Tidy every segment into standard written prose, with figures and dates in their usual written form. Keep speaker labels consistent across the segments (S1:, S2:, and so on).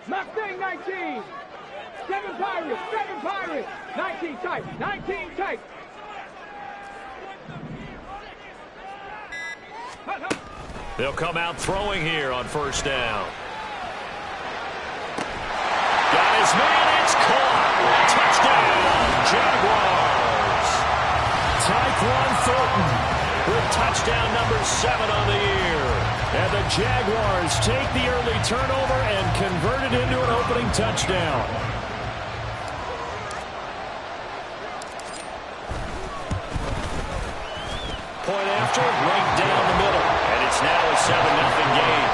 S1: Mustang 19. 7 Pirates. 7 Pirates. 19 tight. 19 tight.
S2: They'll come out throwing here on first down. Got his man. It's caught. Touchdown, Jaguars. Tyquan Thornton with touchdown number 7 on the year. And the Jaguars take the early turnover and convert it into an opening touchdown. Point after, right down the middle. And it's now a 7-0 game.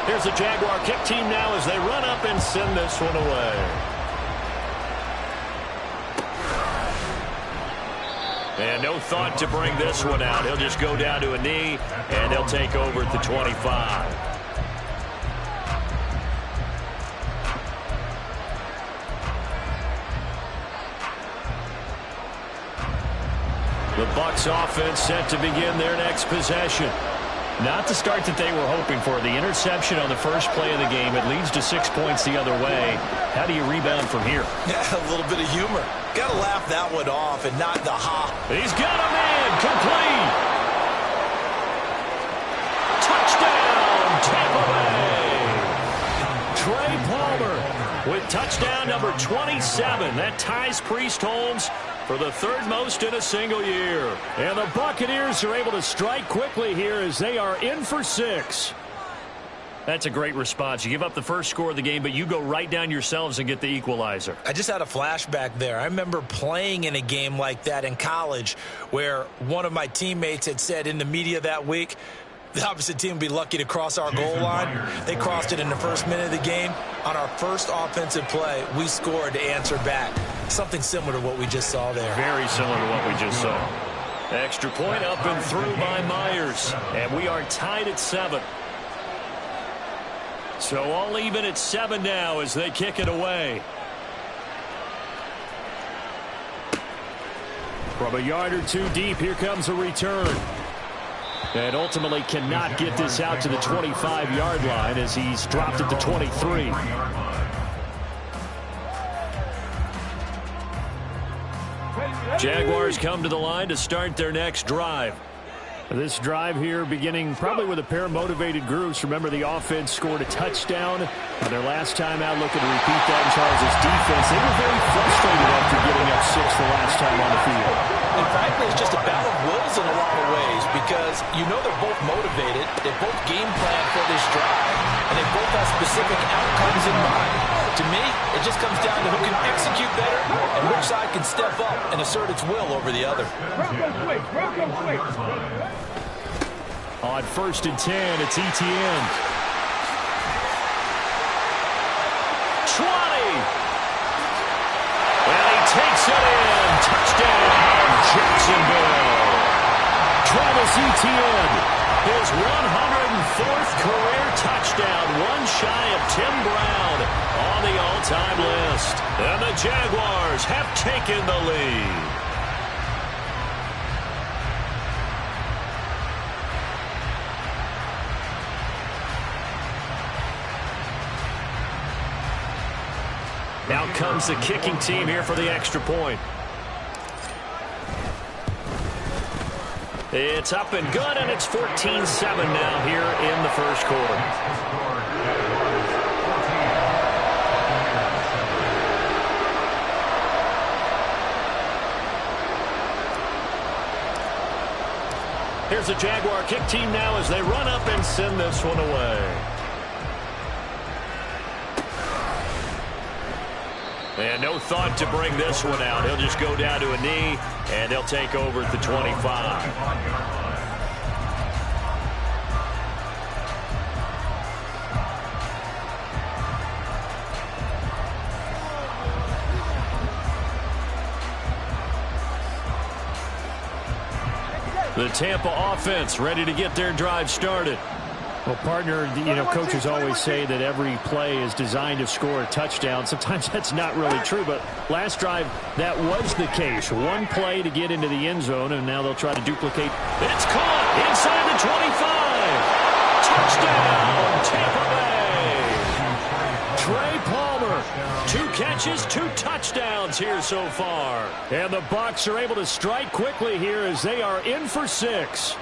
S2: Here's the Jaguar kick team now as they run up and send this one away. And no thought to bring this one out. He'll just go down to a knee, and he'll take over at the 25. The Bucs offense set to begin their next possession. Not the start that they were hoping for. The interception on the first play of the game. It leads to 6 points the other way. How do you rebound from here?
S3: Yeah, a little bit of humor. Got to laugh that one off and not the ha.
S2: He's got a man. Complete. Touchdown, Tampa Bay. Trey Palmer with touchdown number 27. That ties Priest Holmes for the third most in a single year. And the Buccaneers are able to strike quickly here as they are in for 6. That's a great response. You give up the first score of the game, but you go right down yourselves and get the equalizer.
S3: I just had a flashback there. I remember playing in a game like that in college where one of my teammates had said in the media that week, the opposite team would be lucky to cross our goal line. They crossed it in the first minute of the game. On our first offensive play, we scored to answer back. Something similar to what we just saw there.
S2: Very similar to what we just saw. Extra point up and through by Myers. And we are tied at 7. So all even at 7 now as they kick it away. From a yard or two deep, here comes a return. And ultimately cannot get this out to the 25-yard line as he's dropped at the 23. Jaguars come to the line to start their next drive. This drive here beginning probably with a pair of motivated groups. Remember, the offense scored a touchdown on their last time out, looking to repeat that in Charles' defense. They were very frustrated after getting up 6 the last time on the field.
S3: And frankly, it's just a battle of wills in a lot of ways because you know they're both motivated, they both game plan for this drive, and they both have specific outcomes in mind. To me, it just comes down to who can execute better and which side can step up and assert its will over the other.
S2: On 1st and 10, it's Etienne. 20. And he takes it in. Touchdown, Jacksonville. Travis Etienne, his 104th career touchdown, one shy of Tim Brown on the all-time list. And the Jaguars have taken the lead. Now comes the kicking team here for the extra point. It's up and good, and it's 14-7 now here in the first quarter. Here's the Jaguar kick team now as they run up and send this one away. And no thought to bring this one out. He'll just go down to a knee, and he'll take over at the 25. The Tampa offense ready to get their drive started. Well, partner, coaches always say that every play is designed to score a touchdown. Sometimes that's not really true, but last drive, that was the case. One play to get into the end zone, and now they'll try to duplicate. It's caught inside the 25. Touchdown, Tampa Bay. Trey Palmer, 2 catches, 2 touchdowns here so far. And the Bucs are able to strike quickly here as they are in for 6.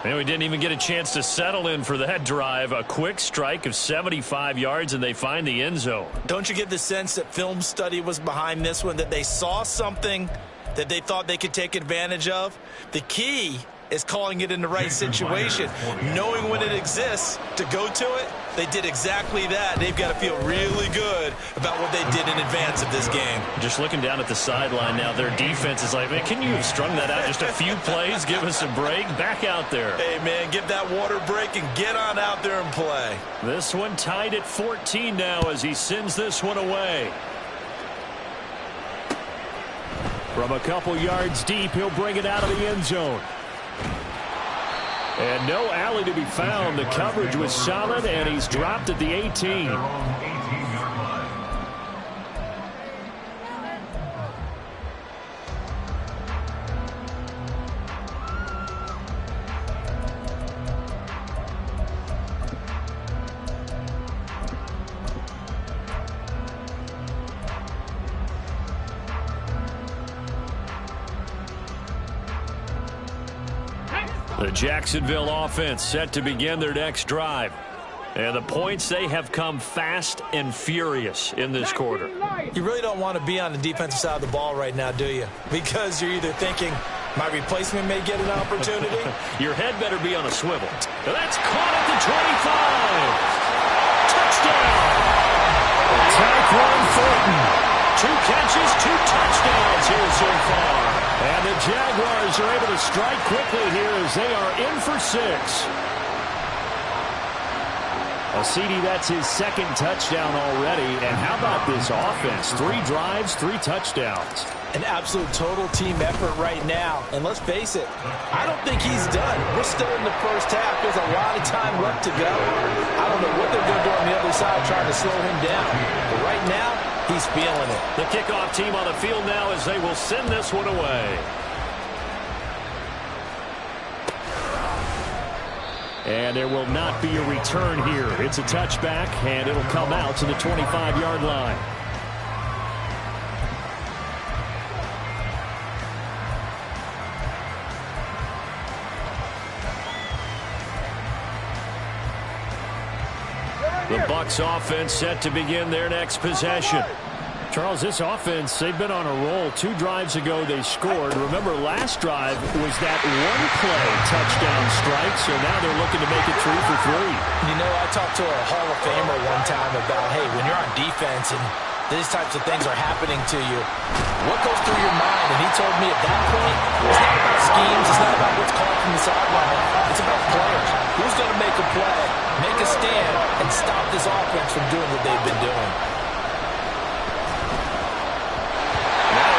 S2: And we didn't even get a chance to settle in for that drive. A quick strike of 75 yards, and they find the end zone.
S3: Don't you get the sense that film study was behind this one, that they saw something that they thought they could take advantage of? The key is calling it in the right situation, knowing when it exists to go to it. They did exactly that. They've got to feel really good about what they did in advance of this game.
S2: Just looking down at the sideline now, their defense is like, man, can you have strung that out just a few plays? Give us a break. Back out there.
S3: Hey, man, get that water break and get on out there and play.
S2: This one tied at 14 now as he sends this one away. From a couple yards deep, he'll bring it out of the end zone. And no alley to be found. The coverage was solid, and he's dropped at the 18. The Jacksonville offense set to begin their next drive. And the points, they have come fast and furious in this quarter.
S3: You really don't want to be on the defensive side of the ball right now, do you? Because you're either thinking, my replacement may get an opportunity.
S2: Your head better be on a swivel. That's caught at the 25. Touchdown! Tyquan Thornton. 2 catches, 2 touchdowns here so far. And the Jaguars are able to strike quickly here as they are in for 6. CD, that's his 2nd touchdown already. And how about this offense? 3 drives, 3 touchdowns.
S3: An absolute total team effort right now. And let's face it, I don't think he's done. We're still in the first half. There's a lot of time left to go. I don't know what they're going to do on the other side trying to slow him down. But right now, he's feeling it.
S2: The kickoff team on the field now as they will send this one away. And there will not be a return here. It's a touchback, and it'll come out to the 25-yard line. The Bucs offense set to begin their next possession. Charles, this offense, they've been on a roll. 2 drives ago, they scored. Remember, last drive was that one-play touchdown strike, so now they're looking to make it 3 for 3.
S3: You know, I talked to a Hall of Famer one time about, hey, when you're on defense and these types of things are happening to you, what goes through your mind? And he told me at that point, it's not about schemes, it's not about what's called from the sideline. It's about players. Who's going to make a play, make a stand, and stop this offense from doing what they've been doing?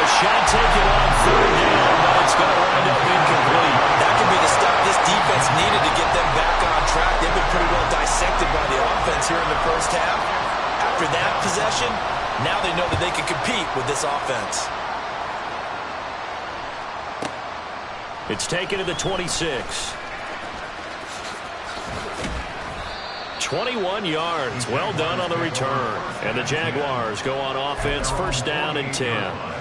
S2: Shot taken on 3rd down, but it's going to wind up incomplete.
S3: That could be the stop this defense needed to get them back on track. They've been pretty well dissected by the offense here in the first half. After that possession, now they know that they can compete with this offense.
S2: It's taken to the 26. 21 yards. Well done on the return. And the Jaguars go on offense, 1st down and 10.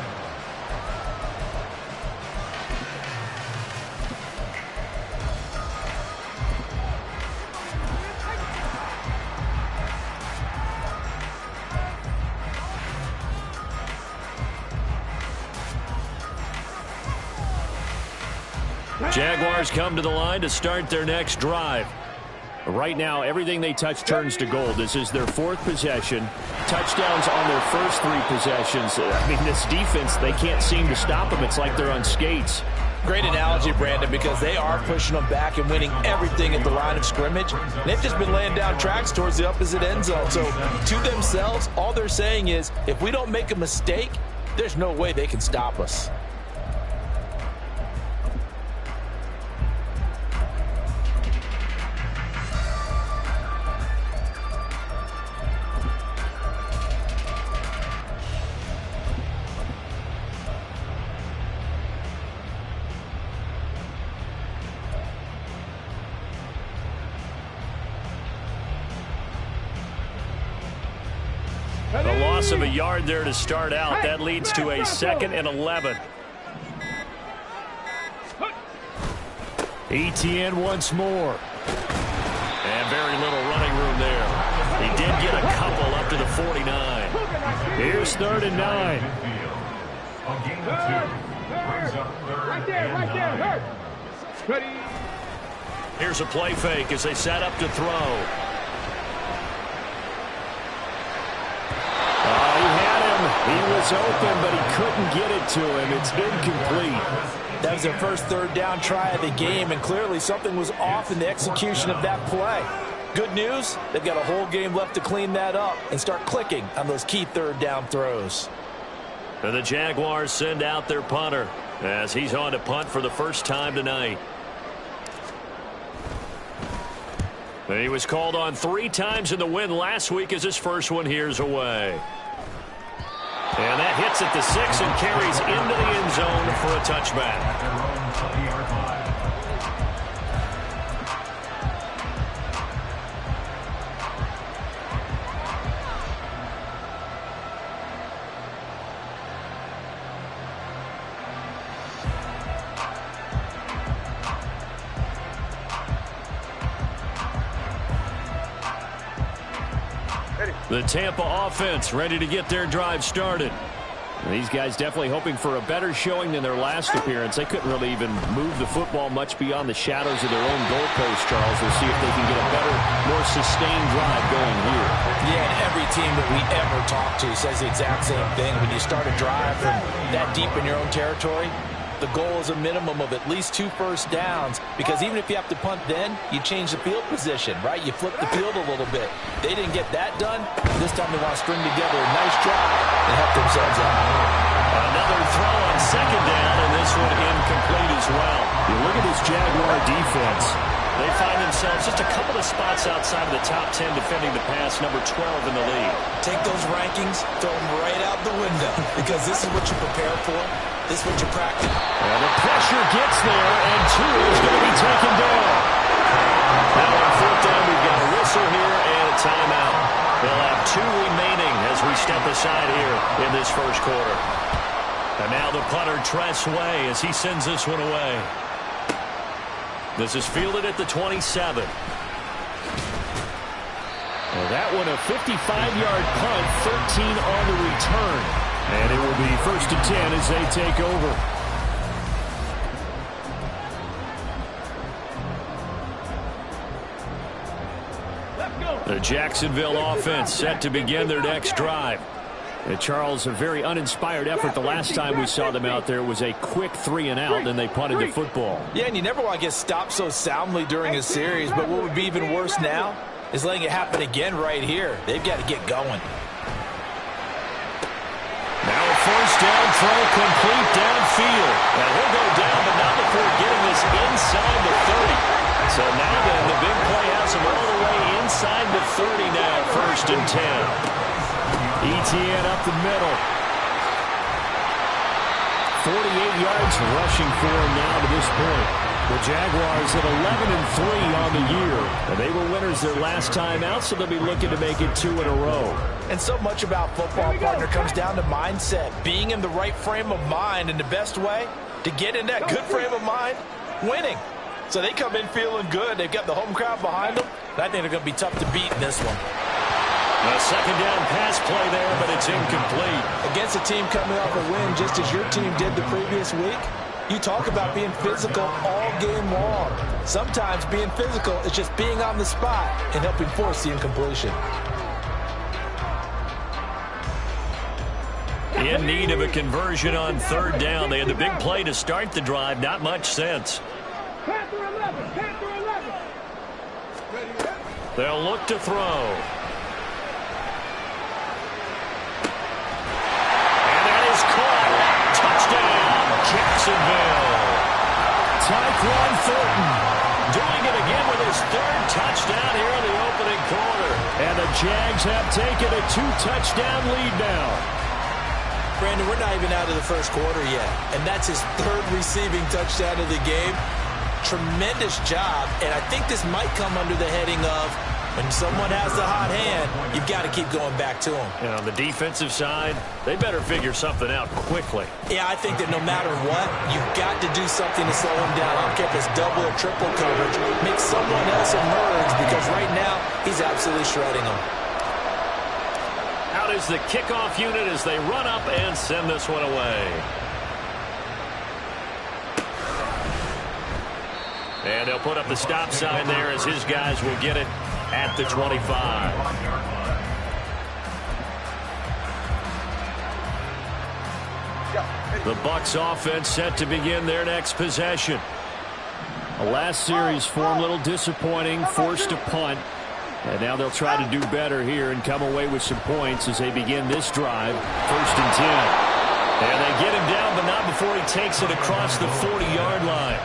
S2: Jaguars come to the line to start their next drive. Right now, everything they touch turns to gold. This is their 4th possession. Touchdowns on their first 3 possessions. I mean, this defense, they can't seem to stop them. It's like they're on skates.
S3: Great analogy, Brandon, because they are pushing them back and winning everything at the line of scrimmage. They've just been laying down tracks towards the opposite end zone. So, to themselves, all they're saying is, if we don't make a mistake, there's no way they can stop us.
S2: loss of a yard there to start out. That leads to a 2nd and 11. ETN once more. And very little running room there. He did get a couple up to the 49. Here's 3rd and 9.
S1: Right there, hurt. Ready.
S2: Here's a play fake as they set up to throw. He had him. He was open, but he couldn't get it to him. It's incomplete.
S3: That was their first 3rd down try of the game, and clearly something was off in the execution of that play. Good news, they've got a whole game left to clean that up and start clicking on those key 3rd down throws.
S2: And the Jaguars send out their punter as he's on to punt for the first time tonight. And he was called on 3 times in the win last week as his first one here's away. And that hits at the 6 and carries into the end zone for a touchback. The Tampa offense ready to get their drive started. And these guys definitely hoping for a better showing than their last appearance. They couldn't really even move the football much beyond the shadows of their own goalpost, Charles. We'll see if they can get a better, more sustained drive going here.
S3: Yeah, and every team that we ever talk to says the exact same thing. When you start a drive from that deep in your own territory, the goal is a minimum of at least 2 first downs, because even if you have to punt then, you change the field position, right? You flip the field a little bit. They didn't get that done. This time they want to string together a nice drive and help themselves out.
S2: Another throw on 2nd down, and this one incomplete as well. You look at this Jaguar defense. They find themselves just a couple of spots outside of the top 10 defending the pass, number 12 in the league.
S3: Take those rankings, throw them right out the window, because this is what you prepare for. This is what you practice.
S2: And the pressure gets there, and Tua is going to be taken down. Now on 4th down, we've got a whistle here and a timeout. They'll have 2 remaining as we step aside here in this first quarter. And now the punter, Tress Way, as he sends this one away. This is fielded at the 27. Well, that one a 55-yard punt, 13 on the return. And it will be 1st and 10 as they take over. The Jacksonville offense set to begin their next drive. And Charles, a very uninspired effort the last time we saw them out there. It was a quick 3 and out, and they punted the football.
S3: Yeah, and you never want to get stopped so soundly during a series, but what would be even worse now is letting it happen again right here. They've got to get going.
S2: Now a 1st down throw complete downfield. And he'll go down, but not before getting this inside the 30. So now then, the big play has him all the way inside the 30 now, 1st and 10. ETN up the middle. 48 yards rushing for him now to this point. The Jaguars at 11-3 on the year. And they were winners their last time out, so they'll be looking to make it 2 in a row.
S3: And so much about football, partner, comes down to mindset. Being in the right frame of mind, and the best way to get in that good frame of mind, winning. So they come in feeling good. They've got the home crowd behind them. And I think they're going to be tough to beat in this one.
S2: A 2nd down pass play there, but it's incomplete.
S3: Against a team coming off a win just as your team did the previous week, you talk about being physical all game long. Sometimes being physical is just being on the spot and helping force the incompletion.
S2: In need of a conversion on 3rd down. They had the big play to start the drive. Not much sense.
S1: Panther 11, Panther 11.
S2: They'll look to throw. And that is caught. Touchdown, Jacksonville. Tyquan Thornton doing it again with his 3rd touchdown here in the opening quarter. And the Jags have taken a 2-touchdown lead now.
S3: Brandon, we're not even out of the first quarter yet, and that's his 3rd receiving touchdown of the game. Tremendous job, and I think this might come under the heading of When someone has the hot hand, you've got to keep going back to them.
S2: And on the defensive side, they better figure something out quickly.
S3: Yeah, I think that no matter what, you've got to do something to slow him down. I don't care if it's double or triple coverage. Make someone else emerge, because right now, he's absolutely shredding them.
S2: Out is the kickoff unit as they run up and send this one away. And they'll put up the stop sign there as his guys will get it at the 25. The Bucs offense set to begin their next possession. The last series form a little disappointing, forced a punt. And now they'll try to do better here and come away with some points as they begin this drive. 1st and 10. And they get him down, but not before he takes it across the 40-yard line.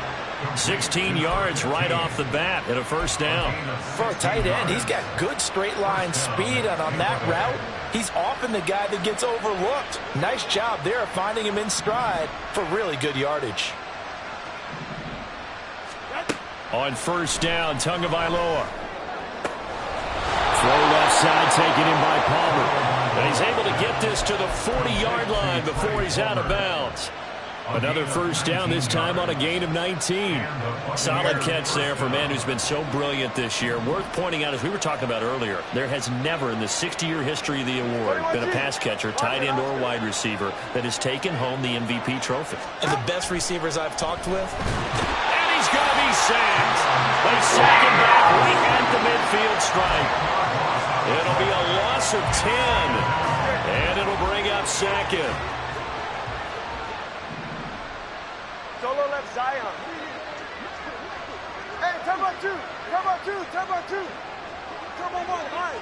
S2: 16 yards right off the bat and a first down.
S3: For a tight end, he's got good straight line speed, and on that route, he's often the guy that gets overlooked. Nice job there of finding him in stride for really good yardage.
S2: On first down, Tagovailoa. Throw left side taken in by Palmer. And he's able to get this to the 40-yard line before he's out of bounds. Another first down, this time on a gain of 19. Solid catch there for a man who's been so brilliant this year. Worth pointing out, as we were talking about earlier, there has never in the 60-year history of the award been a pass catcher, tight end, or wide receiver that has taken home the MVP trophy.
S3: And the best receivers I've talked with.
S2: And he's going to be sacked. They sack him back right at the midfield stripe. It'll be a loss of 10. And it'll bring up second.
S1: Solo left Zion. Hey, turbo 2. Turbo 2. Turbo 2. Turbo 1. All right.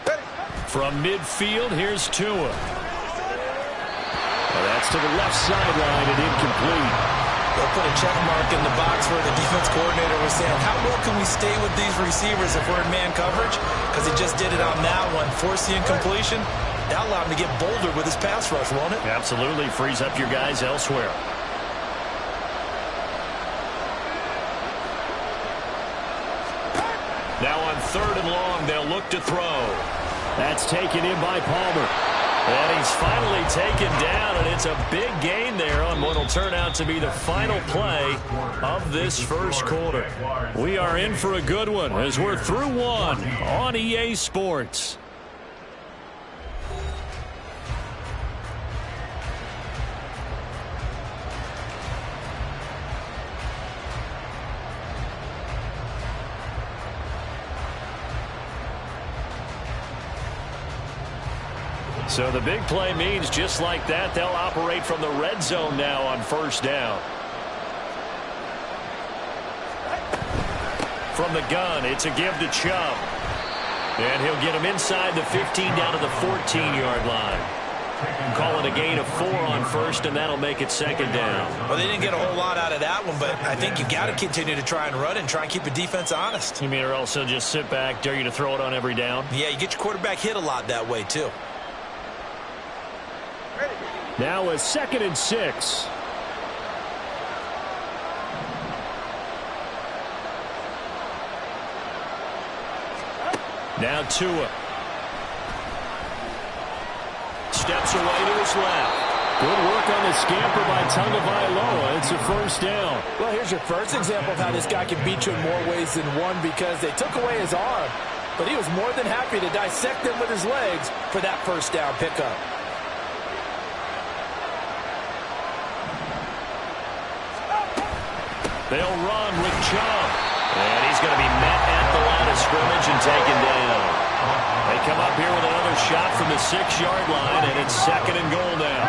S1: Ready.
S2: From midfield, here's Tua. Well, that's to the left sideline and incomplete.
S3: They'll put a check mark in the box where the defense coordinator was saying, how well can we stay with these receivers if we're in man coverage? Because he just did it on that one. Force the incompletion. That allowed him to get bolder with his pass rush, won't it?
S2: Absolutely. Frees up your guys elsewhere. Now on 3rd and long, they'll look to throw. That's taken in by Palmer. And he's finally taken down, and it's a big gain there on what will turn out to be the final play of this first quarter. We are in for a good one as we're through one on EA Sports. So the big play means just like that, they'll operate from the red zone now on first down. From the gun, it's a give to Chubb. And he'll get him inside the 15 down to the 14-yard line. Call it a gain of 4 on first, and that'll make it second down.
S3: Well, they didn't get a whole lot out of that one, but I think you've got to continue to try and run and try and keep the defense honest.
S2: You mean or also just sit back, dare you to throw it on every down?
S3: Yeah, you get your quarterback hit a lot that way, too.
S2: Now a 2nd and 6. Now Tua. Steps away to his left. Good work on the scamper by Tagovailoa. It's a first down.
S3: Well, here's your first example of how this guy can beat you in more ways than one, because they took away his arm, but he was more than happy to dissect them with his legs for that first down pickup.
S2: They'll run with Chubb. And he's going to be met at the line of scrimmage and taken down. They come up here with another shot from the 6-yard line, and it's 2nd and goal now.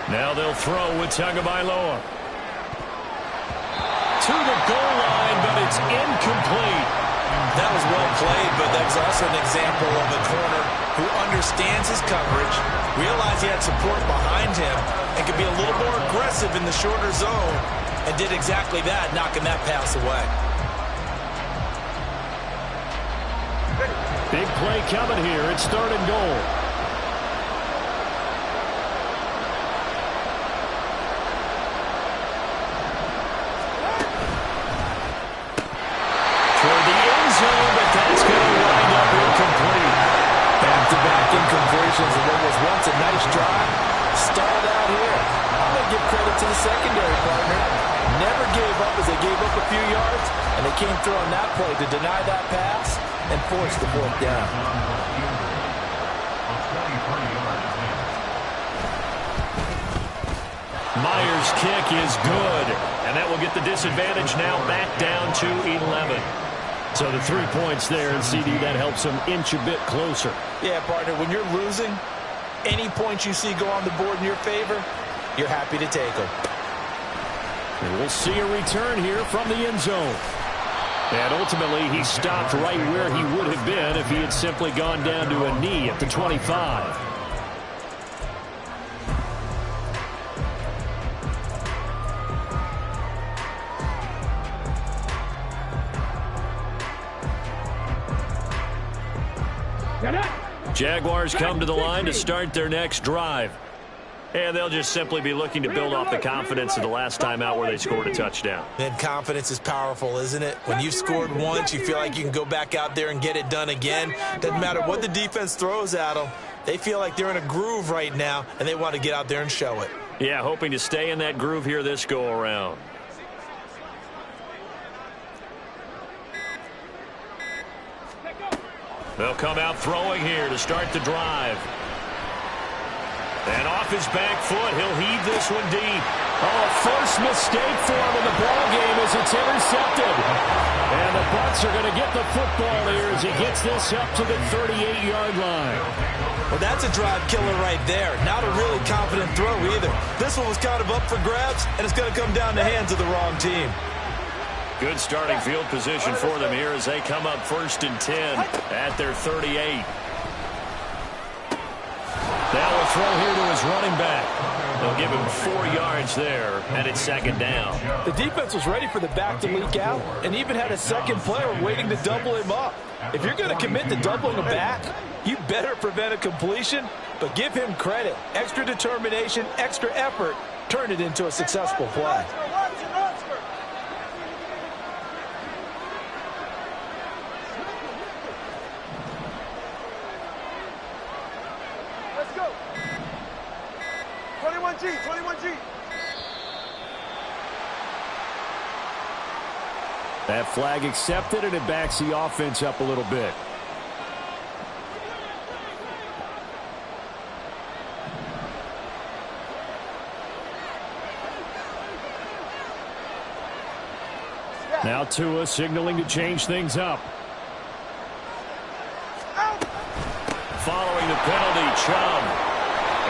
S2: Now they'll throw with Tagovailoa. To the goal line, but it's incomplete.
S3: That was well played, but that was also an example of a corner who understands his coverage, realized he had support behind him, and could be a little more aggressive in the shorter zone, and did exactly that, knocking that pass away.
S2: Big play coming here. It's 3rd and goal. Toward the end zone, but that's going to wind up incomplete.
S3: Back-to-back incompletions of what was once a nice drive. Started out here. I'm going to give credit to the secondary partner. Never gave up as they gave up a few yards, and they came through on that play to deny that pass and force the 4th down.
S2: Myers' kick is good, and that will get the disadvantage now back down to 11. So the 3 points there, and CD, that helps them inch a bit closer.
S3: Yeah, partner, when you're losing, any points you see go on the board in your favor, you're happy to take them.
S2: And we'll see a return here from the end zone. And ultimately, he stopped right where he would have been if he had simply gone down to a knee at the 25. Jaguars come to the line to start their next drive. And they'll just simply be looking to build off the confidence of the last time out where they scored a touchdown.
S3: And confidence is powerful, isn't it? When you've scored once, you feel like you can go back out there and get it done again. Doesn't matter what the defense throws at them. They feel like they're in a groove right now, and they want to get out there and show it.
S2: Yeah, hoping to stay in that groove here this go-around. They'll come out throwing here to start the drive. And off his back foot, he'll heave this one deep. Oh, first mistake for him in the ball game as it's intercepted. And the Bucs are going to get the football here as he gets this up to the 38-yard line.
S3: Well, that's a drive killer right there. Not a really confident throw either. This one was kind of up for grabs, and it's going to come down the hands of the wrong team.
S2: Good starting field position for them here as they come up 1st and 10 at their 38. Now a throw here to his running back. They'll give him 4 yards there, and it's 2nd down.
S4: The defense was ready for the back to leak out and even had a second player waiting to double him up. If you're going to commit to doubling a back, you better prevent a completion, but give him credit. Extra determination, extra effort, turn it into a successful play.
S1: Let's go. 21G, 21G.
S2: That flag accepted, and it backs the offense up a little bit. Now Tua signaling to change things up. Following the penalty, Chubb.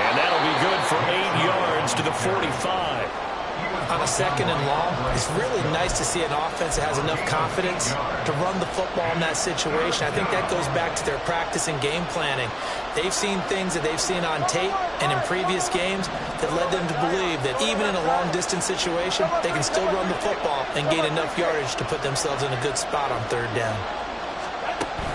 S2: And that'll be good for 8 yards to the 45.
S3: On a 2nd and long, it's really nice to see an offense that has enough confidence to run the football in that situation. I think that goes back to their practice and game planning. They've seen things that they've seen on tape and in previous games that led them to believe that even in a long-distance situation, they can still run the football and gain enough yardage to put themselves in a good spot on 3rd down.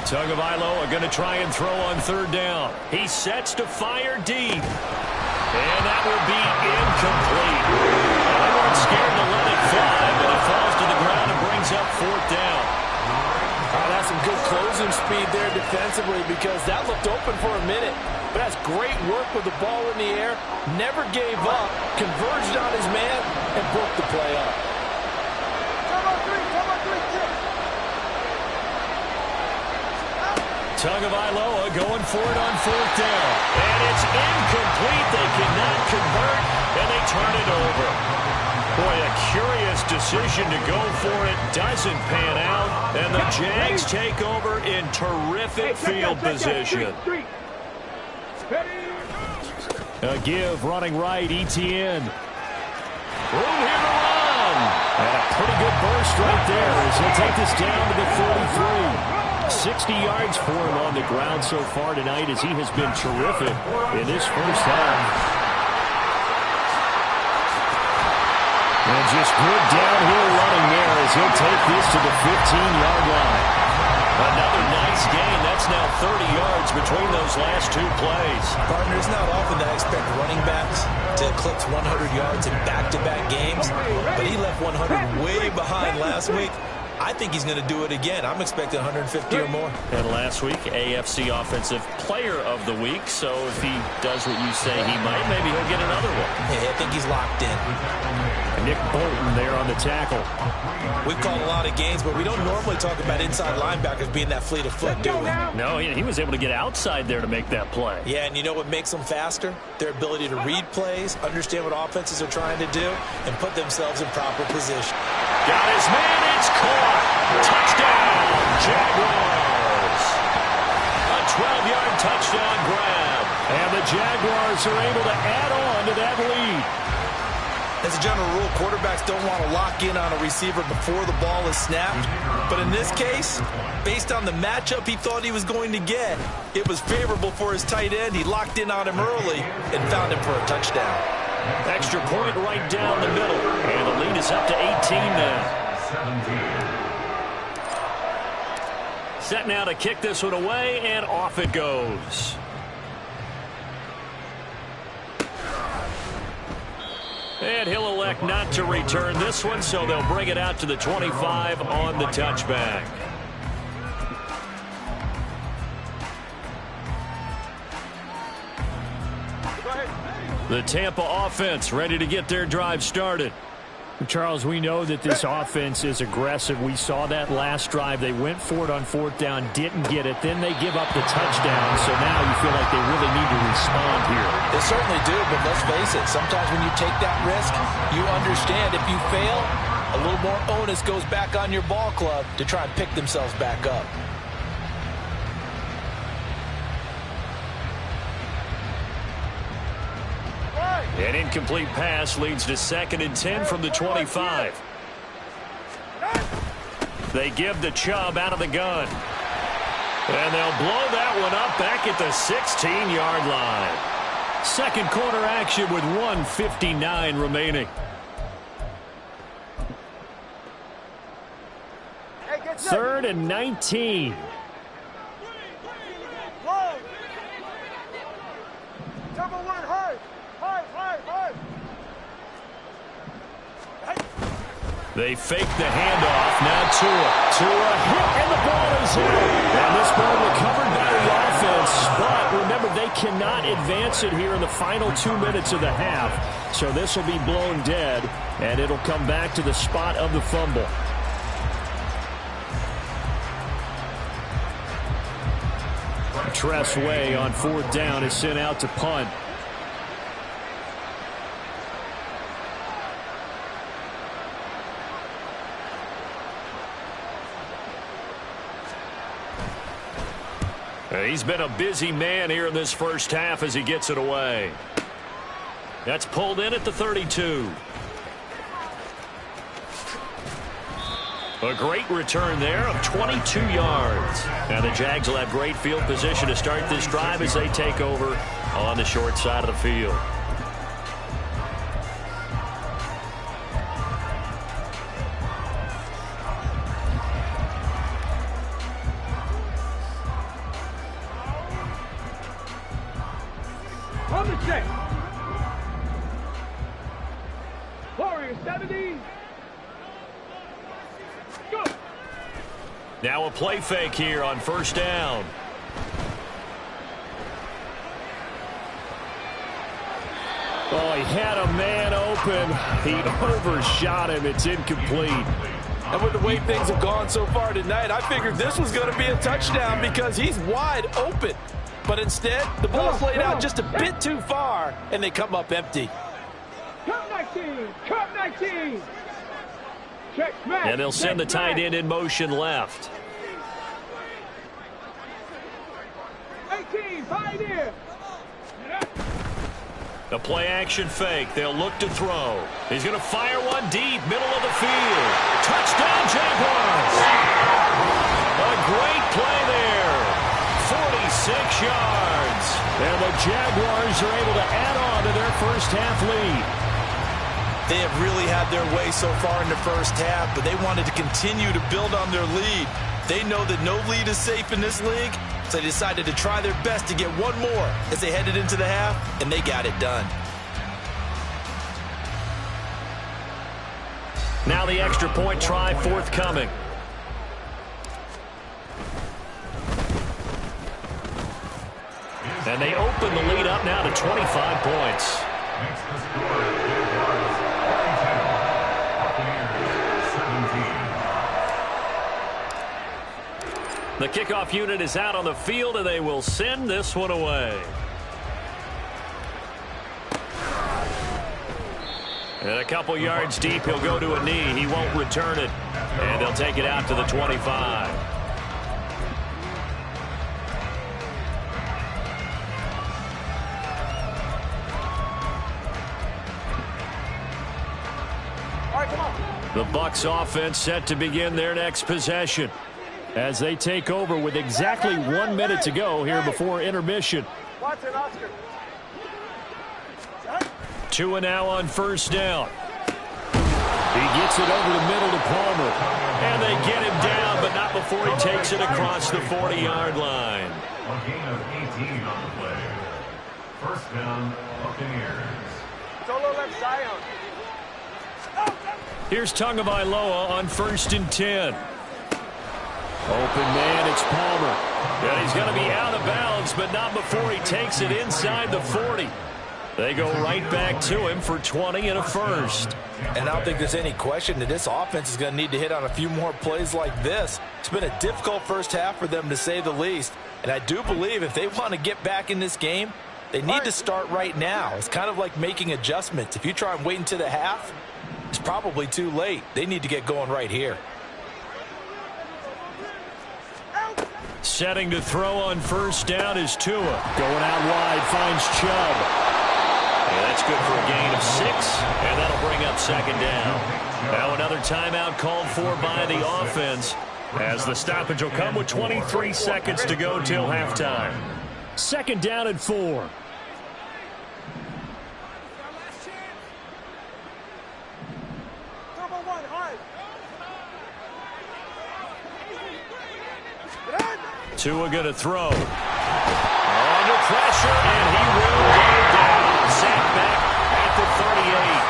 S2: Tagovailoa are going to try and throw on 3rd down. He sets to fire deep. And that will be incomplete. They weren't scared to let it fly, but it falls to the ground and brings up 4th down.
S4: Oh, that's some good closing speed there defensively because that looked open for a minute. But that's great work with the ball in the air. Never gave up, converged on his man, and broke the play up.
S1: Come on, 3, kick.
S2: Tagovailoa going for it on 4th down. And it's incomplete. They cannot convert, and they turn it over. Boy, a curious decision to go for it. Doesn't pan out, and the Jags take over in terrific field position. A give running right, ETN. Room here to run. And a pretty good burst right there as he'll take this down to the 43. 60 yards for him on the ground so far tonight as he has been terrific in this first half. And just good downhill running there as he'll take this to the 15-yard line. Another nice gain. That's now 30 yards between those last two plays.
S3: Partner, it's not often that I expect running backs to eclipse 100 yards in back-to-back games, but he left 100 way behind last week. I think he's going to do it again. I'm expecting 150 or more.
S2: And last week, AFC Offensive Player of the Week. So if he does what you say he might, maybe he'll get another one.
S3: Hey, I think he's locked in.
S2: Nick Bolton there on the tackle.
S3: We've called a lot of games, but we don't normally talk about inside linebackers being that fleet of foot, do we?
S2: No, he was able to get outside there to make that play.
S3: Yeah, and you know what makes them faster? Their ability to read plays, understand what offenses are trying to do, and put themselves in proper position.
S2: Got his man, it's caught. Touchdown, Jaguars. A 12-yard touchdown grab. And the Jaguars are able to add on to that lead.
S3: As a general rule, quarterbacks don't want to lock in on a receiver before the ball is snapped. But in this case, based on the matchup he thought he was going to get, it was favorable for his tight end. He locked in on him early and found him for a touchdown.
S2: Extra point right down the middle. And the lead is up to 18 now. Set now to kick this one away, and off it goes. And he'll elect not to return this one, so they'll bring it out to the 25 on the touchback. The Tampa offense ready to get their drive started.
S5: Charles, we know that this offense is aggressive. We saw that last drive. They went for it on fourth down, didn't get it. Then they give up the touchdown. So now you feel like they really need to respond here.
S3: They certainly do, but let's face it. Sometimes when you take that risk, you understand if you fail, a little more onus goes back on your ball club to try and pick themselves back up.
S2: An incomplete pass leads to 2nd and 10 from the 25. They give the Chubb out of the gun. And they'll blow that one up back at the 16-yard line. Second quarter action with 1:59 remaining.
S5: 3rd and 19.
S2: They fake the handoff. Now Tua hit, and the ball is in. And this ball recovered by the offense. But remember, they cannot advance it here in the final 2 minutes of the half. So this will be blown dead, and it'll come back to the spot of the fumble. Tress Way on fourth down is sent out to punt. He's been a busy man here in this first half as he gets it away. That's pulled in at the 32. A great return there of 22 yards. And the Jags will have great field position to start this drive as they take over on the short side of the field.
S1: On the check. Warriors 70. Go.
S2: Now a play fake here on first down.
S5: Oh, he had a man open. He overshot him. It's incomplete.
S4: And with the way things have gone so far tonight, I figured this was going to be a touchdown because he's wide open. But instead, the ball's laid out just a bit too far, and they come up empty.
S1: Come 19. Come 19. Check, man.
S2: And they'll send the tight end in motion left.
S1: 18. Pioneer.
S2: A play-action fake. They'll look to throw. He's going to fire one deep, middle of the field. Touchdown, Jaguars! A great play there. 46 yards. And the Jaguars are able to add on to their first half lead.
S3: They have really had their way so far in the first half, but they wanted to continue to build on their lead. They know that no lead is safe in this league, so they decided to try their best to get one more as they headed into the half, and they got it done.
S2: Now the extra point try forthcoming. And they open the lead up now to 25 points. The kickoff unit is out on the field, and they will send this one away. And a couple yards deep, he'll go to a knee. He won't return it. And they'll take it out to the 25.
S1: All right, come on.
S2: The Bucs offense set to begin their next possession as they take over with exactly 1 minute to go here before intermission.
S1: Watch it, Oscar.
S2: Tua now on first down. He gets it over the middle to Palmer. And they get him down, but not before he takes it across the 40-yard line.
S6: A gain of 18 on the play. First down, Buccaneers.
S1: Solo left Zion.
S2: Here's Tagovailoa on 1st and 10. Open man, it's Palmer. And he's going to be out of bounds, but not before he takes it inside the 40. They go right back to him for 20 and a first.
S3: And I don't think there's any question that this offense is going to need to hit on a few more plays like this. It's been a difficult first half for them, to say the least. And I do believe if they want to get back in this game, they need to start right now. It's kind of like making adjustments. If you try and wait until the half, it's probably too late. They need to get going right here.
S2: Setting to throw on first down is Tua. Going out wide, finds Chubb. And that's good for a gain of 6, and that'll bring up second down. Now another timeout called for by the offense, as the stoppage will come with 23 seconds to go till halftime. Second down and 4. Tua going to throw. Under pressure, and he will go down. Sacked back at the 38.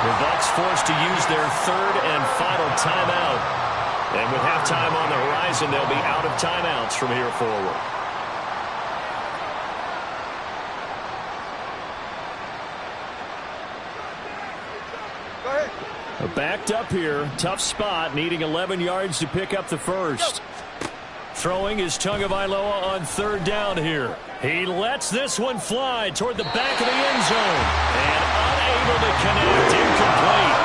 S2: The Bucs forced to use their third and final timeout. And with halftime on the horizon, they'll be out of timeouts from here forward.
S1: Go ahead.
S2: Backed up here. Tough spot, needing 11 yards to pick up the first. Throwing is Tagovailoa on third down here. He lets this one fly toward the back of the end zone. And unable to connect, incomplete.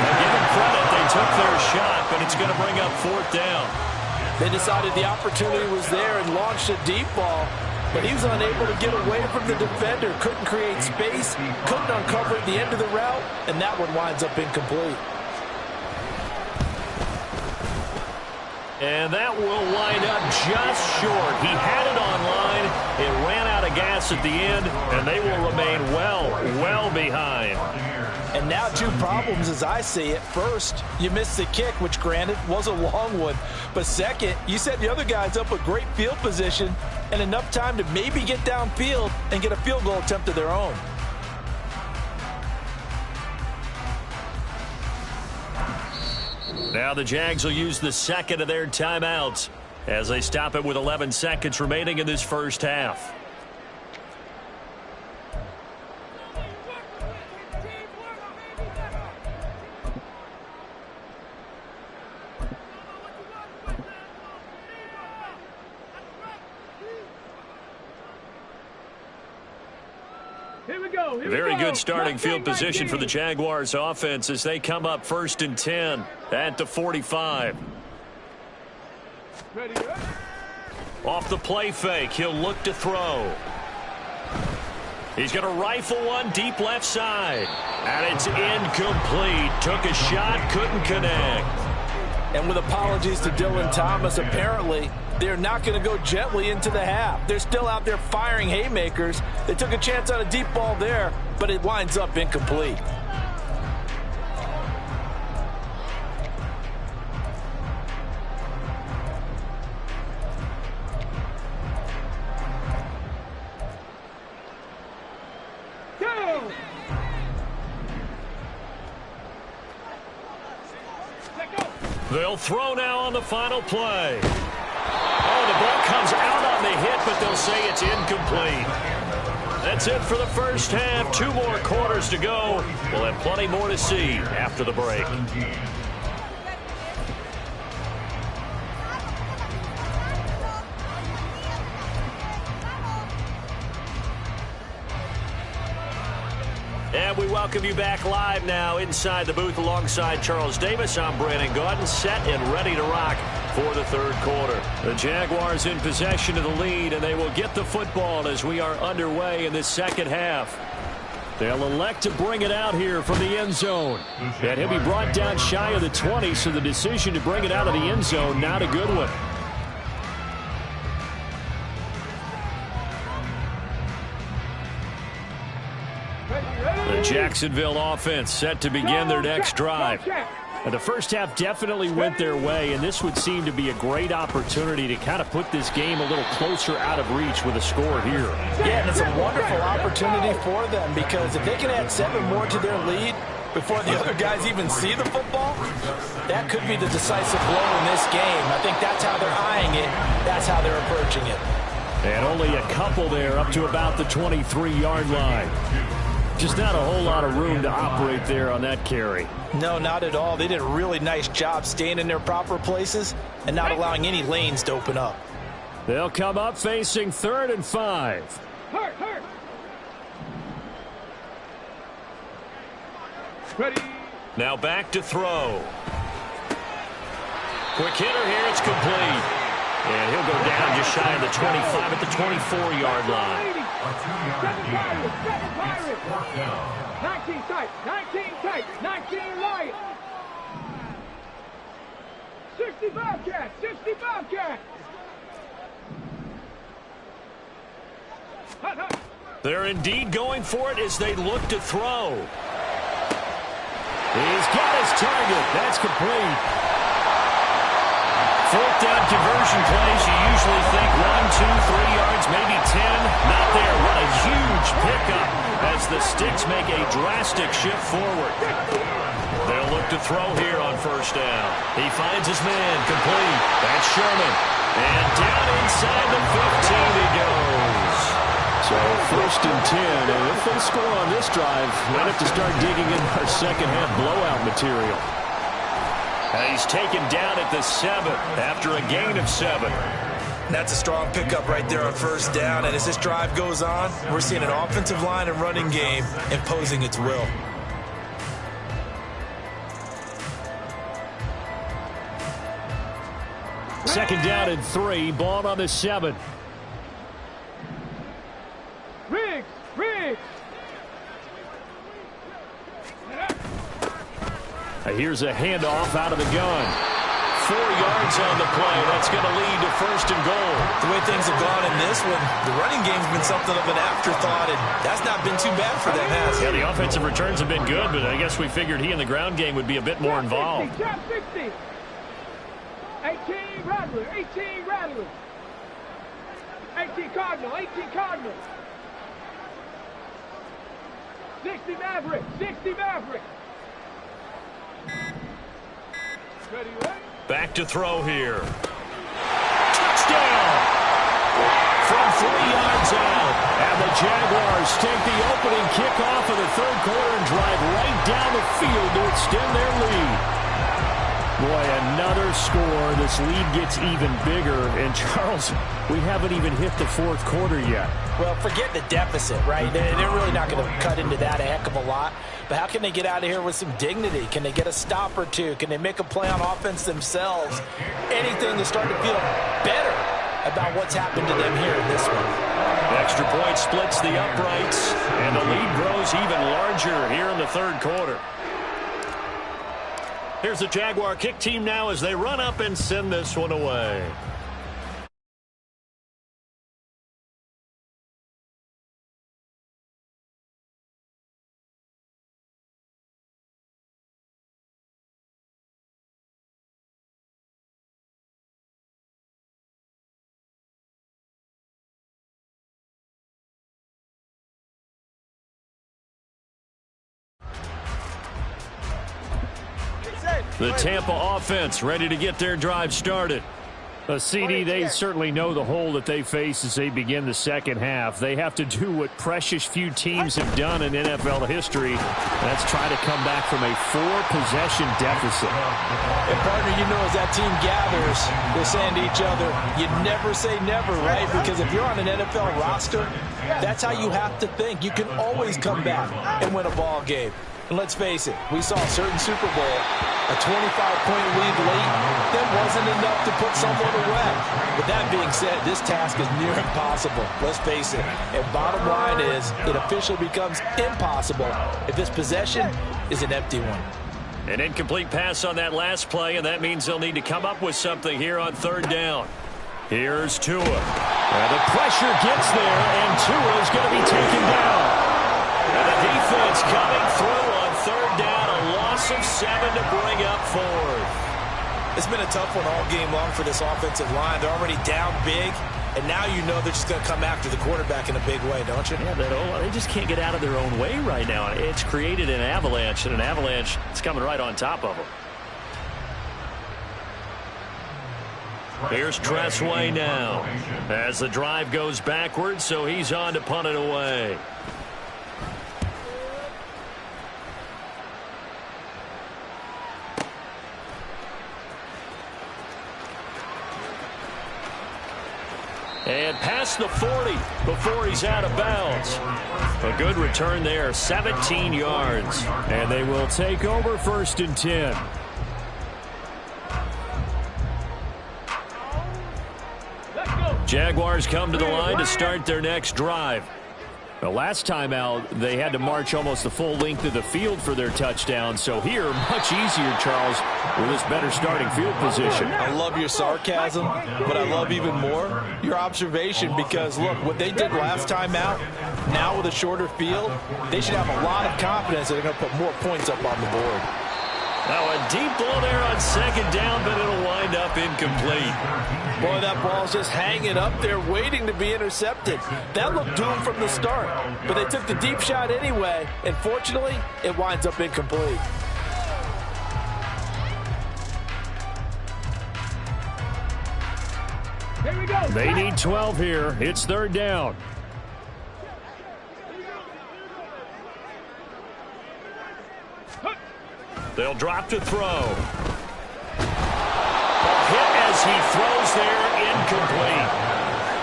S2: Now give them credit, they took their shot, but it's going to bring up fourth down.
S3: They decided the opportunity was there and launched a deep ball, but he was unable to get away from the defender. Couldn't create space, couldn't uncover at the end of the route, and that one winds up incomplete.
S2: And that will wind up just short. He had it on line. It ran out of gas at the end, and they will remain well behind.
S3: And now 2 problems as I see it. First, you missed the kick, which granted was a long one. But second, you set the other guys up with great field position and enough time to maybe get downfield and get a field goal attempt of their own.
S2: Now the Jags will use the second of their timeouts as they stop it with 11 seconds remaining in this first half. Very good starting field position for the Jaguars offense as they come up 1st and 10 at the 45. Off the play fake, he'll look to throw. He's going to rifle one deep left side. And it's incomplete. Took a shot, couldn't connect.
S3: And with apologies to Dylan Thomas, apparently they're not going to go gently into the half. They're still out there firing haymakers. They took a chance on a deep ball there, but it winds up incomplete.
S2: They'll throw now on the final play. Oh, the ball comes out on the hit, but they'll say it's incomplete. That's it for the first half. 2 more quarters to go. We'll have plenty more to see after the break. And we welcome you back live now inside the booth alongside Charles Davis. I'm Brandon Gaudin, set and ready to rock for the third quarter. The Jaguars in possession of the lead, and they will get the football as we are underway in this second half. They'll elect to bring it out here from the end zone. And he'll be brought down shy of the 20, so the decision to bring it out of the end zone, not a good one. The Jacksonville offense set to begin their next drive. And the first half definitely went their way, and this would seem to be a great opportunity to kind of put this game a little closer out of reach with a score here.
S4: Yeah, and it's a wonderful opportunity for them, because if they can add 7 more to their lead before the other guys even see the football, that could be the decisive blow in this game. I think that's how they're eyeing it. That's how they're approaching it.
S2: And only a couple there up to about the 23-yard line. Just not a whole lot of room to operate there on that carry.
S4: No, not at all. They did a really nice job staying in their proper places and not allowing any lanes to open up.
S2: They'll come up facing 3rd and 5.
S1: Hurt. Ready.
S2: Now back to throw. Quick hitter here. It's complete. And he'll go down just shy of the 25 at the 24-yard line.
S1: 19 tight, 19 light. 65 cat.
S2: They're indeed going for it as they look to throw. He's got his target. That's complete. 4th down conversion plays, you usually think 1, 2, 3 yards, maybe 10. Not there. What a huge pickup as the Sticks make a drastic shift forward. They'll look to throw here on 1st down. He finds his man, complete. That's Sherman. And down inside the 15 he goes. So 1st and 10, and if they score on this drive, might have to start digging in our second half blowout material. He's taken down at the 7 after a gain of 7.
S3: That's a strong pickup right there on 1st down. And as this drive goes on, we're seeing an offensive line and running game imposing its will.
S2: Second down and 3, ball on the 7.
S1: Riggs.
S2: Here's a handoff out of the gun. 4 yards on the play. That's going to lead to 1st and goal.
S3: The way things have gone in this one, the running game's been something of an afterthought, and that's not been too bad for them, has it?
S2: Yeah, the offensive returns have been good, but I guess we figured he in the ground game would be a bit more involved.
S1: 60. 18 Rattler. 18 Cardinal. 60 Maverick. Ready, right?
S2: Back to throw here. Touchdown! From 3 yards out. And the Jaguars take the opening kickoff of the third quarter and drive right down the field to extend their lead. Boy, another score. This lead gets even bigger. And, Charles, we haven't even hit the 4th quarter yet.
S4: Well, forget the deficit, right? They're really not going to cut into that a heck of a lot. But how can they get out of here with some dignity? Can they get a stop or two? Can they make a play on offense themselves? Anything to start to feel better about what's happened to them here in this one.
S2: Extra point splits the uprights, and the lead grows even larger here in the third quarter. Here's the Jaguar kick team now as they run up and send this one away. The Tampa offense ready to get their drive started.
S5: CD, they certainly know the hole that they face as they begin the second half. They have to do what precious few teams have done in NFL history. That's try to come back from a 4-possession deficit.
S4: And, partner, you know, as that team gathers, they're saying to each other, you never say never, right? Because if you're on an NFL roster, that's how you have to think. You can always come back and win a ball game. And let's face it, we saw a certain Super Bowl, a 25-point lead late, that wasn't enough to put someone away. But that being said, this task is near impossible. Let's face it. And bottom line is, it officially becomes impossible if this possession is an empty one.
S2: An incomplete pass on that last play, and that means they'll need to come up with something here on third down. Here's Tua. And the pressure gets there, and Tua is going to be taken down. And the defense coming through on third down, a loss of 7 to bring up fourth.
S3: It's been a tough one all game long for this offensive line. They're already down big, and now you know they're just going to come after the quarterback in a big way, don't you?
S2: Yeah, they just can't get out of their own way right now. It's created an avalanche, and an avalanche is coming right on top of them. Here's Tressway now as the drive goes backwards, so he's on to punt it away. And past the 40 before he's out of bounds. A good return there, 17 yards.
S5: And they will take over 1st and 10.
S2: Jaguars come to the line to start their next drive.
S5: The last time out, they had to march almost the full length of the field for their touchdown. So here, much easier, Charles, with this better starting field position.
S4: I love your sarcasm, but I love even more your observation because, look, what they did last time out, now with a shorter field, they should have a lot of confidence that they're going to put more points up on the board.
S2: Now a deep ball there on second down, but it'll wind up incomplete.
S4: Boy, that ball's just hanging up there waiting to be intercepted. That looked doomed from the start, but they took the deep shot anyway, and fortunately, it winds up incomplete.
S1: Here we go.
S5: They need 12 here. It's third down.
S2: They'll drop to throw. A hit as he throws there, incomplete.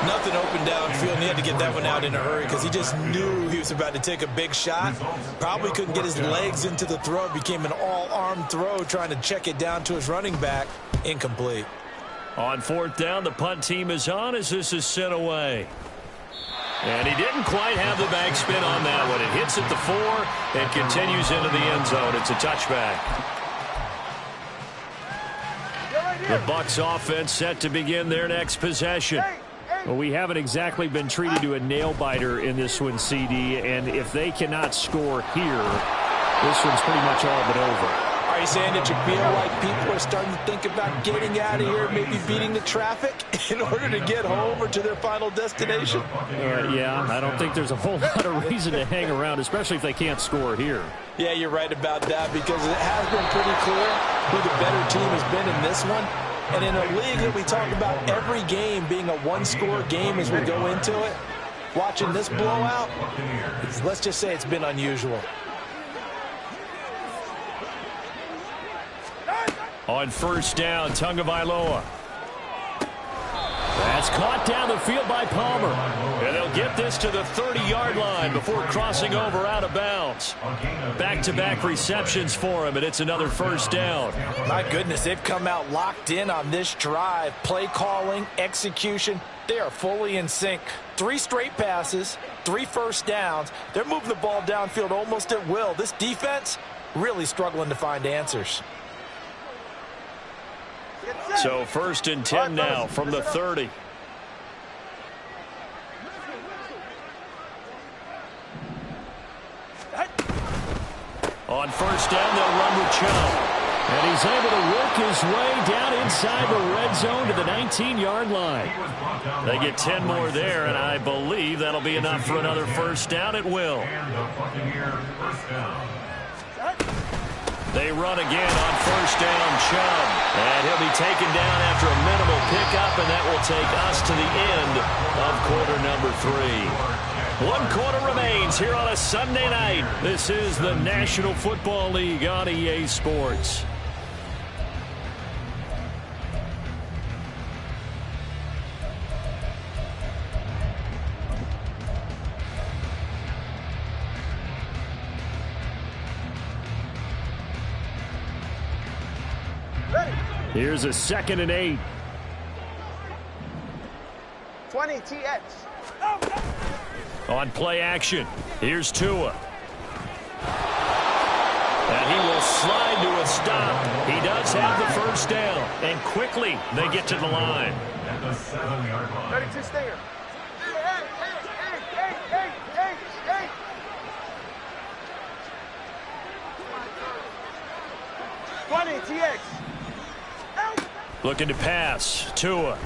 S3: Nothing open downfield, and he had to get that one out in a hurry because he just knew he was about to take a big shot. Probably couldn't get his legs into the throw. Became an all-arm throw trying to check it down to his running back. Incomplete.
S2: On fourth down, the punt team is on as this is sent away. And he didn't quite have the backspin on that one. It hits at the 4 and continues into the end zone. It's a touchback. The Bucs offense set to begin their next possession.
S5: Well, we haven't exactly been treated to a nail-biter in this one, CD, and if they cannot score here, this one's pretty much all but over.
S4: Are you saying that you feel like people are starting to think about getting out of here, maybe beating the traffic in order to get home or to their final destination?
S5: Yeah, I don't think there's a whole lot of reason to hang around, especially if they can't score here.
S4: Yeah, you're right about that because it has been pretty clear who the better team has been in this one. And in a league that we talk about every game being a one-score game as we go into it, watching this blowout, let's just say it's been unusual.
S2: On first down, Tagovailoa. That's caught down the field by Palmer. And they'll get this to the 30-yard line before crossing over out of bounds. Back-to-back receptions for him, and it's another first down.
S4: My goodness, they've come out locked in on this drive. Play calling, execution, they are fully in sync. 3 straight passes, 3 first downs. They're moving the ball downfield almost at will. This defense really struggling to find answers.
S2: So first and 10 now from the 30. On first down, they'll run with Chubb. And he's able to work his way down inside the red zone to the 19-yard line. They get 10 more there, and I believe that'll be enough for another first down. It will. They run again on first down, Chubb. And he'll be taken down after a minimal pickup, and that will take us to the end of quarter number 3. 1 quarter remains here on a Sunday night. This is the National Football League on EA Sports.
S5: Here's a 2nd and 8.
S1: 20 TX.
S2: On play action, here's Tua. And he will slide to a stop. He does have the first down. And quickly, they get to the line.
S6: At the 7-yard line.
S1: 32 stinger. 20 TX.
S2: Looking to pass. Tua.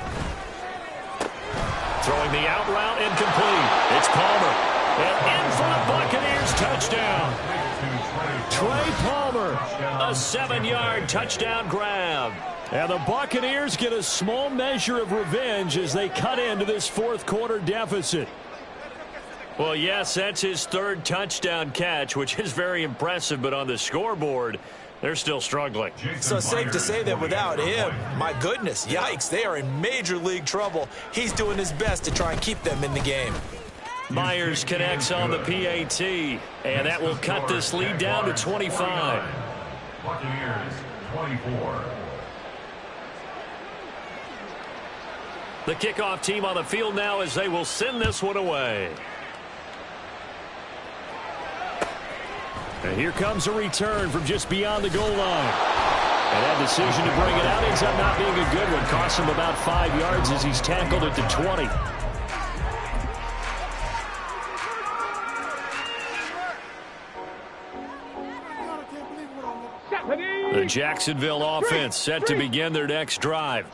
S2: Throwing the out route incomplete. It's Palmer. And in for the Buccaneers touchdown. Trey Palmer. A 7-yard touchdown grab. And the Buccaneers get a small measure of revenge as they cut into this 4th quarter deficit. Well, yes, that's his 3rd touchdown catch, which is very impressive, but on the scoreboard, they're still struggling.
S3: So safe to say that without him, my goodness, yikes, they are in major league trouble. He's doing his best to try and keep them in the game.
S2: Myers connects on the PAT, and that will cut this lead down to 25.
S6: Buccaneers 24.
S2: The kickoff team on the field now as they will send this one away. And here comes a return from just beyond the goal line. And that decision to bring it out ends up not being a good one. Costs him about 5 yards as he's tackled at the 20. The Jacksonville offense set to begin their next drive.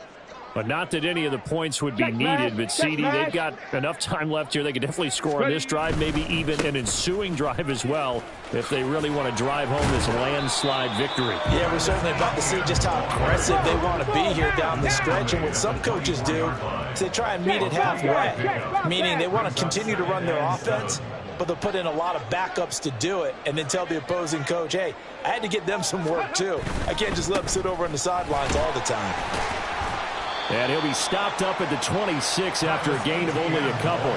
S5: But not that any of the points would be needed, but CD, they've got enough time left here. They could definitely score on this drive, maybe even an ensuing drive as well, if they really want to drive home this landslide victory.
S3: Yeah, we're certainly about to see just how aggressive they want to be here down the stretch. And what some coaches do is they try and meet it halfway, meaning they want to continue to run their offense, but they'll put in a lot of backups to do it and then tell the opposing coach, hey, I had to get them some work too. I can't just let them sit over on the sidelines all the time.
S5: And he'll be stopped up at the 26 after a gain of only a couple.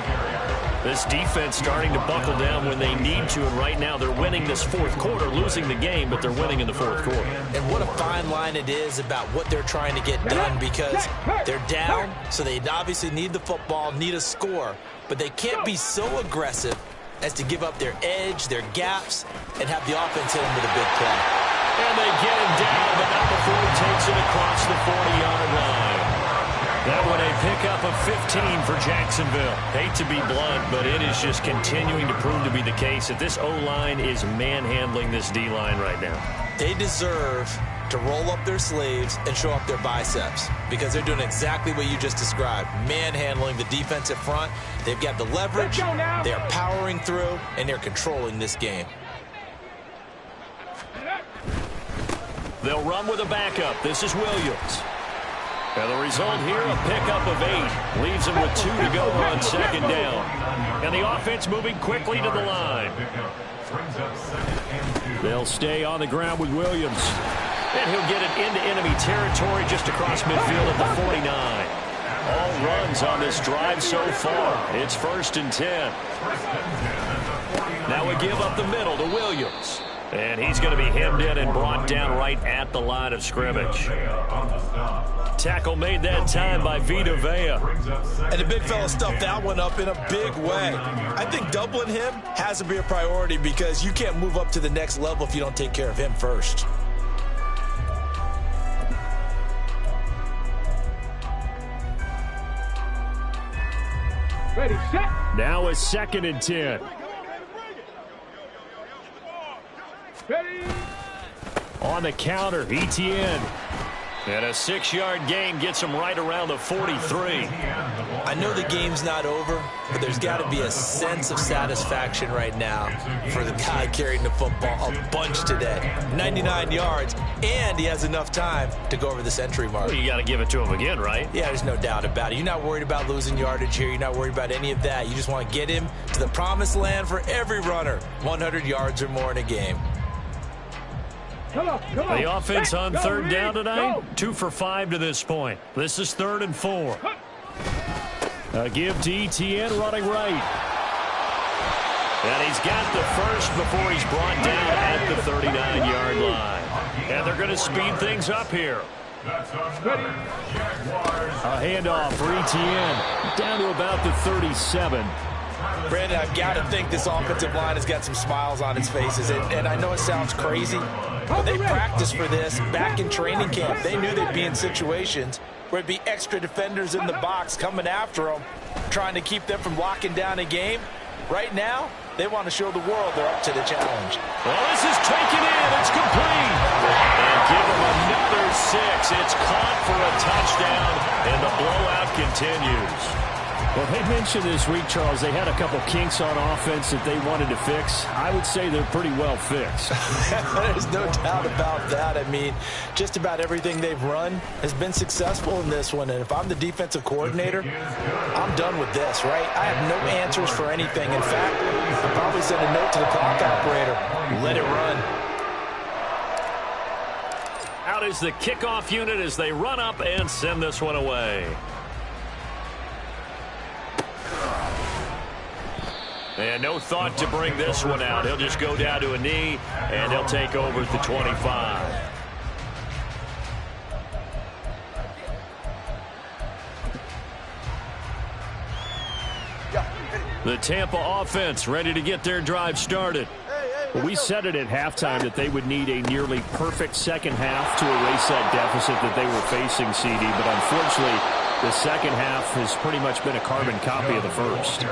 S2: This defense starting to buckle down when they need to, and right now they're winning this 4th quarter, losing the game, but they're winning in the 4th quarter.
S3: And what a fine line it is about what they're trying to get done, because they're down, so they obviously need the football, need a score, but they can't be so aggressive as to give up their edge, their gaps, and have the offense hit them with a big play.
S2: And they get him down, but not before he takes it across the 40-yard line. That one a pickup of 15 for Jacksonville. Hate to be blunt, but it is just continuing to prove to be the case that this O-line is manhandling this D-line right now.
S3: They deserve to roll up their sleeves and show up their biceps, because they're doing exactly what you just described, manhandling the defensive front. They've got the leverage, they're powering through, and they're controlling this game.
S2: They'll run with a backup. This is Williams. And the result here, a pickup of 8. Leaves them with 2 to go on 2nd down. And the offense moving quickly to the line.
S5: They'll stay on the ground with Williams.
S2: And he'll get it into enemy territory just across midfield at the 49. All runs on this drive so far. It's 1st and 10. Now we give up the middle to Williams. And he's going to be hemmed in and brought down right at the line of scrimmage. Tackle made that time by Vita Vea.
S3: And the big fella stuffed that one up in a big way. I think doubling him has to be a priority, because you can't move up to the next level if you don't take care of him first.
S1: Ready, set.
S5: Now a 2nd and 10.
S1: Ready.
S5: On the counter, Etienne.
S2: And a 6-yard gain gets him right around the 43.
S3: I know the game's not over, but there's got to be a sense of satisfaction right now for the guy carrying the football a bunch today. 99 yards, and he has enough time to go over the century mark.
S2: Well, you got to give it to him again, right?
S3: Yeah, there's no doubt about it. You're not worried about losing yardage here. You're not worried about any of that. You just want to get him to the promised land for every runner. 100 yards or more in a game.
S1: Come on.
S2: The offense on third down tonight, 2 for 5 to this point. This is 3rd and 4. A give to Etienne running right. And he's got the first before he's brought down at the 39-yard line. And they're going to speed things up here. A handoff for Etienne down to about the 37.
S3: Brandon, I've got to think this offensive line has got some smiles on its faces. And I know it sounds crazy, but they practiced for this back in training camp. They knew they'd be in situations where it'd be extra defenders in the box coming after them, trying to keep them from locking down a game. Right now, they want to show the world they're up to the challenge.
S2: Well, this is taken in. It's complete. And give them another 6. It's caught for a touchdown, and the blowout continues.
S5: Well, they mentioned this week, Charles, they had a couple kinks on offense that they wanted to fix. I would say they're pretty well fixed.
S3: There's no doubt about that. I mean, just about everything they've run has been successful in this one. And if I'm the defensive coordinator, I'm done with this, right? I have no answers for anything. In fact, I'll probably send a note to the clock operator. Let it run.
S2: Out is the kickoff unit as they run up and send this one away. And no thought to bring this one out. He'll just go down to a knee, and he'll take over at the 25. The Tampa offense ready to get their drive started.
S5: Well, we said it at halftime that they would need a nearly perfect second half to erase that deficit that they were facing, CD. But unfortunately, the second half has pretty much been a carbon copy of the first.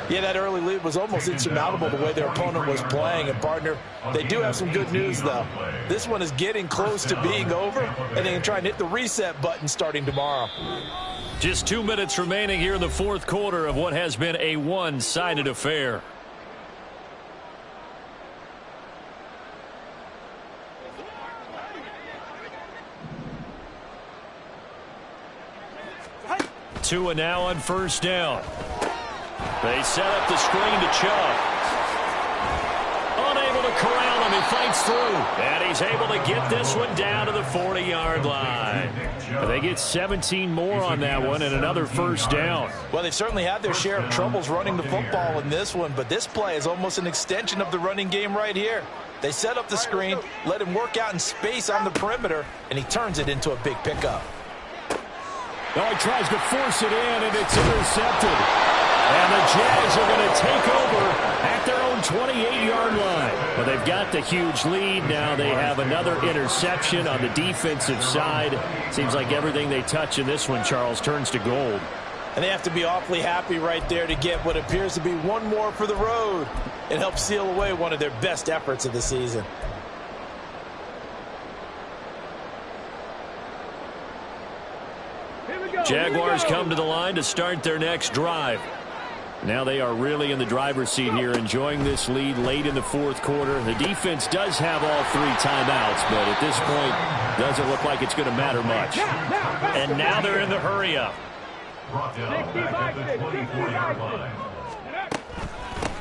S3: Yeah, that early lead was almost insurmountable the way their opponent was playing. And, partner, they do have some good news, though. This one is getting close to being over, and they can try and hit the reset button starting tomorrow.
S2: Just 2 minutes remaining here in the fourth quarter of what has been a one-sided affair. Tua now on first down. They set up the screen to Chubb. Unable to corral him. He fights through. And he's able to get this one down to the 40-yard line.
S5: They get 17 more on that one and another first down.
S3: Well, they've certainly had their share of troubles running the football in this one, but this play is almost an extension of the running game right here. They set up the screen, let him work out in space on the perimeter, and he turns it into a big pickup.
S5: Oh, he tries to force it in, and it's intercepted. And the Jags are going to take over at their own 28-yard line. Well, they've got the huge lead. Now they have another interception on the defensive side. Seems like everything they touch in this one, Charles, turns to gold.
S3: And they have to be awfully happy right there to get what appears to be one more for the road and help seal away one of their best efforts of the season.
S2: Jaguars come to the line to start their next drive. Now they are really in the driver's seat here, enjoying this lead late in the fourth quarter. The defense does have all 3 timeouts, but at this point, doesn't look like it's going to matter much. And now they're in the hurry-up.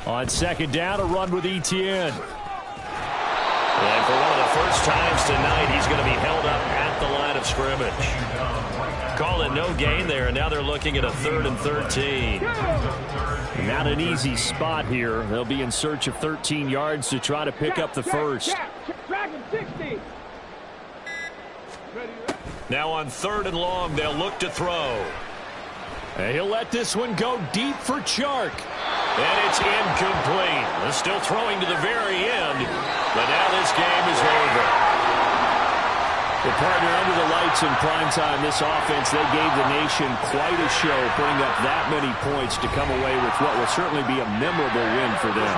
S5: On second down, a run with Etienne.
S2: And for one of the first times tonight, he's going to be held up at the line of scrimmage. Call it no gain there, and now they're looking at a 3rd and 13.
S5: Not an easy spot here. They'll be in search of 13 yards to try to pick up the first.
S2: Now on 3rd and long, they'll look to throw.
S5: And he'll let this one go deep for Chark.
S2: And it's incomplete. They're still throwing to the very end, but now this game is over.
S5: The partner under the lights in primetime, this offense, they gave the nation quite a show, putting up that many points to come away with what will certainly be a memorable win for them.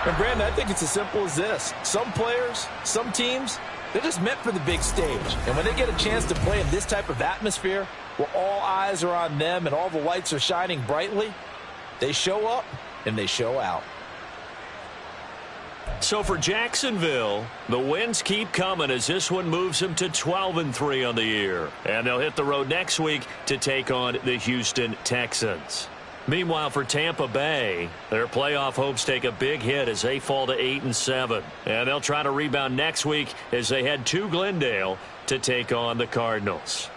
S3: And Brandon, I think it's as simple as this. Some players, some teams,
S4: They're just meant for the big stage. And when they get a chance to play in this type of atmosphere, where all eyes are on them and all the lights are shining brightly, they show up and they show out.
S2: So for Jacksonville, the wins keep coming as this one moves them to 12-3 on the year. And they'll hit the road next week to take on the Houston Texans. Meanwhile, for Tampa Bay, their playoff hopes take a big hit as they fall to 8-7. And they'll try to rebound next week as they head to Glendale to take on the Cardinals.